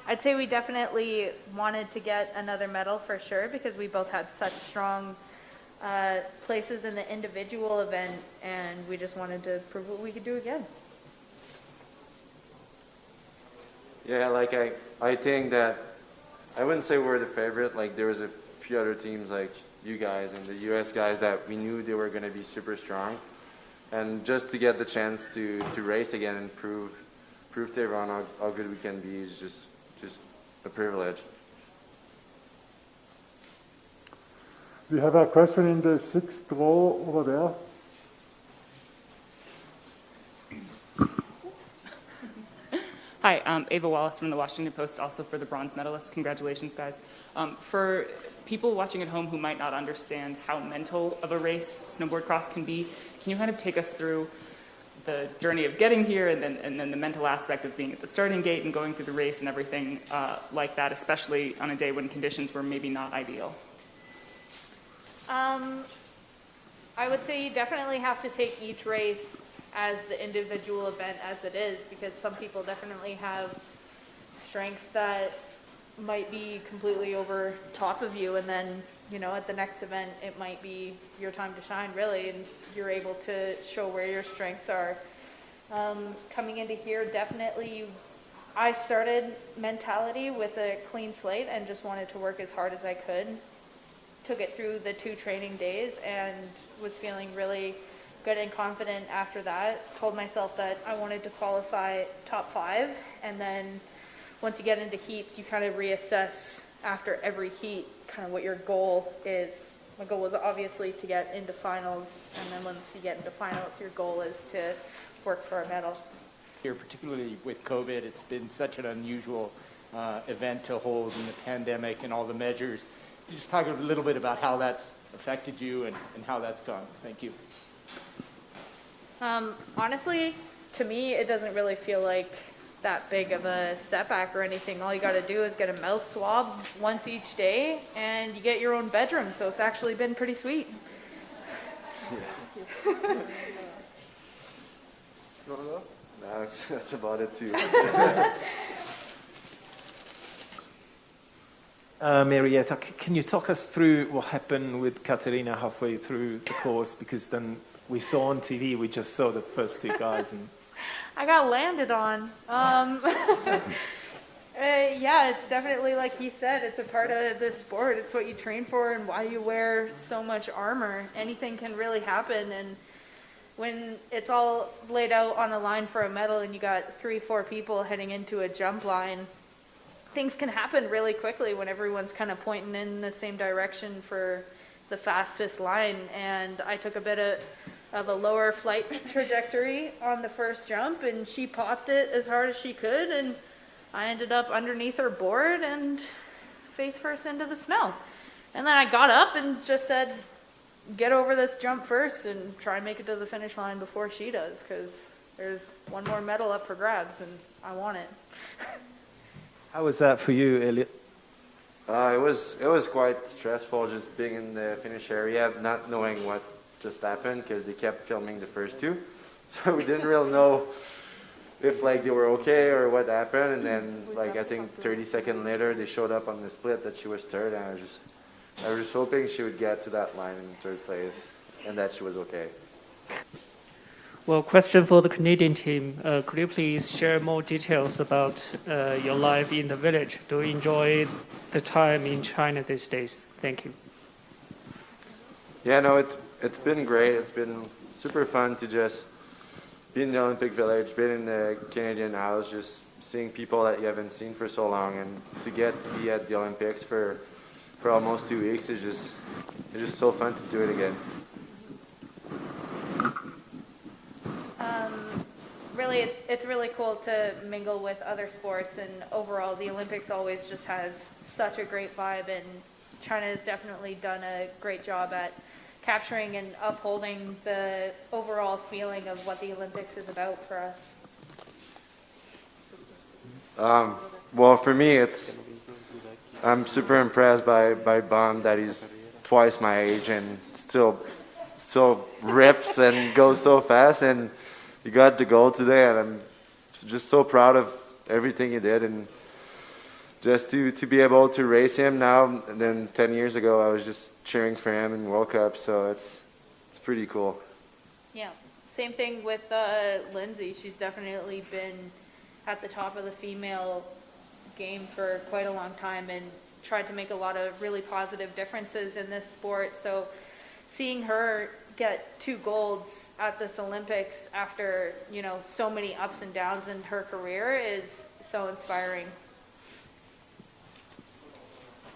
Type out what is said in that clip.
I'd say we definitely wanted to get another medal for sure because we both had such strong places in the individual event, and we just wanted to prove what we could do again. Yeah, like I think that I wouldn't say we're the favorite. Like there was a few other teams like you guys and the US guys that we knew they were going to be super strong, and just to get the chance to race again and prove to everyone how good we can be is just a privilege. We have a question in the sixth row over there. Hi, Ava Wallace from the Washington Post, also for the bronze medalists. Congratulations, guys. For people watching at home who might not understand how mental of a race snowboard cross can be, can you kind of take us through the journey of getting here and then the mental aspect of being at the starting gate and going through the race and everything like that, especially on a day when conditions were maybe not ideal? I would say you definitely have to take each race as the individual event as it is, because some people definitely have strengths that might be completely over top of you, and then, you know, at the next event it might be your time to shine really, and you're able to show where your strengths are. Coming into here, definitely I started mentality with a clean slate and just wanted to work as hard as I could. Took it through the 2 training days and was feeling really good and confident after that. Told myself that I wanted to qualify top 5, and then once you get into heats, you kind of reassess after every heat kind of what your goal is. My goal was obviously to get into finals, and then once you get into finals, your goal is to work for a medal. Here, particularly with COVID, it's been such an unusual event to hold in the pandemic and all the measures. Can you just talk a little bit about how that's affected you and how that's gone? Thank you. Honestly, to me, it doesn't really feel like that big of a setback or anything. All you got to do is get a mouth swab once each day, and you get your own bedroom. So it's actually been pretty sweet. Yeah. No, that's about it too. Meryeta, can you talk us through what happened with Katerina halfway through the course? Because then we saw on TV, we just saw the first 2 guys. And I got landed on. Yeah, it's definitely like he said, it's a part of the sport. It's what you train for and why you wear so much armor. Anything can really happen, and when it's all laid out on a line for a medal and you got 3-4 people heading into a jump line, things can happen really quickly when everyone's kind of pointing in the same direction for the fastest line. And I took a bit of a lower flight trajectory on the first jump, and she popped it as hard as she could, and I ended up underneath her board and face first into the snow. And then I got up and just said, get over this jump first and try and make it to the finish line before she does, because there's one more medal up for grabs and I want it. how was that for you, Elliot? It was quite stressful just being in the finish area, not knowing what just happened because they kept filming the first 2, so we didn't really know if like they were okay or what happened. And then like I think 30 seconds later they showed up on the split that she was third, and I was just hoping she would get to that line in 3rd place and that she was okay. Well, question for the Canadian team. Could you please share more details about your life in the village? Do you enjoy the time in China these days? Thank you. Yeah, no, it's been great. It's been super fun to just be in the Olympic Village, be in the Canadian house, just seeing people that you haven't seen for so long, and to get to be at the Olympics for almost 2 weeks is just so fun to do it again. Really, it's really cool to mingle with other sports, and overall the Olympics always just has such a great vibe, and China has definitely done a great job at capturing and upholding the overall feeling of what the Olympics is about for us. Well, for me, I'm super impressed by Bum, that he's twice my age and still rips and goes so fast, and he got the gold today, and I'm just so proud of everything he did. And just to be able to race him now. And then 10 years ago, I was just cheering for him in World Cup, so it's pretty cool. Yeah, same thing with Lindsay. She's definitely been at the top of the female game for quite a long time and tried to make a lot of really positive differences in this sport. So seeing her get 2 golds at this Olympics after, you know, so many ups and downs in her career is so inspiring.